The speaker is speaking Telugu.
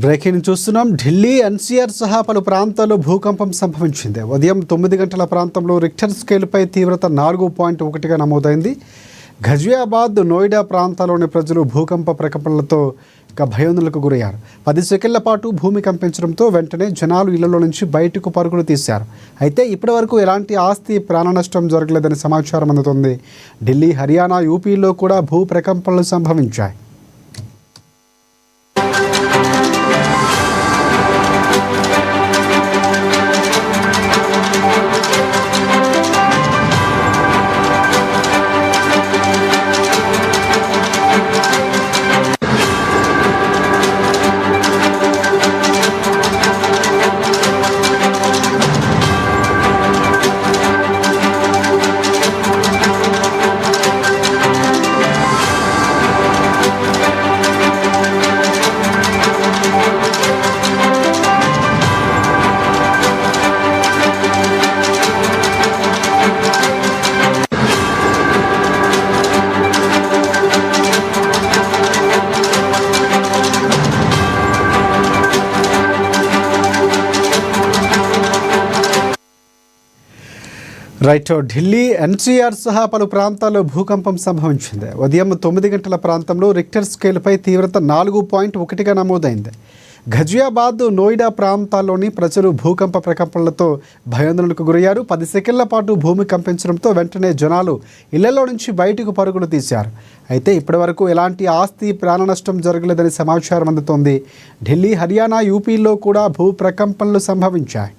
బ్రేకింగ్ చూస్తున్నాం. ఢిల్లీ ఎన్సీఆర్ సహా పలు ప్రాంతాల్లో భూకంపం సంభవించింది. ఉదయం 9 గంటల ప్రాంతంలో రిక్టర్ స్కేల్పై తీవ్రత 4.1గా నమోదైంది. ఘజియాబాద్, నోయిడా ప్రాంతాల్లోని ప్రజలు భూకంప ప్రకంపనలతో భయోందనలకు గురయ్యారు. 10 సెకండ్ల పాటు భూమి కంపించడంతో వెంటనే జనాలు ఇళ్లలో నుంచి బయటకు పరుగులు తీశారు. అయితే ఇప్పటివరకు ఎలాంటి ఆస్తి ప్రాణ నష్టం జరగలేదని సమాచారం అందుతుంది. ఢిల్లీ, హర్యానా, యూపీలో కూడా భూ ప్రకంపనలు సంభవించాయి. ఢిల్లీ ఎన్సీఆర్ సహా పలు ప్రాంతాల్లో భూకంపం సంభవించింది. ఉదయం 9 గంటల ప్రాంతంలో రిక్టర్ స్కేల్పై తీవ్రత 4.1గా నమోదైంది. ఘజియాబాద్, నోయిడా ప్రాంతాల్లోని ప్రజలు భూకంప ప్రకంపనలతో భయోందనలకు గురయ్యారు. 10 సెకండ్ల పాటు భూమి కంపించడంతో వెంటనే జనాలు ఇళ్లలో నుంచి బయటకు పరుగులు తీశారు. అయితే ఇప్పటివరకు ఎలాంటి ఆస్తి ప్రాణ నష్టం జరగలేదని సమాచారం అందుతోంది. ఢిల్లీ, హర్యానా, యూపీలో కూడా భూ ప్రకంపనలు సంభవించాయి.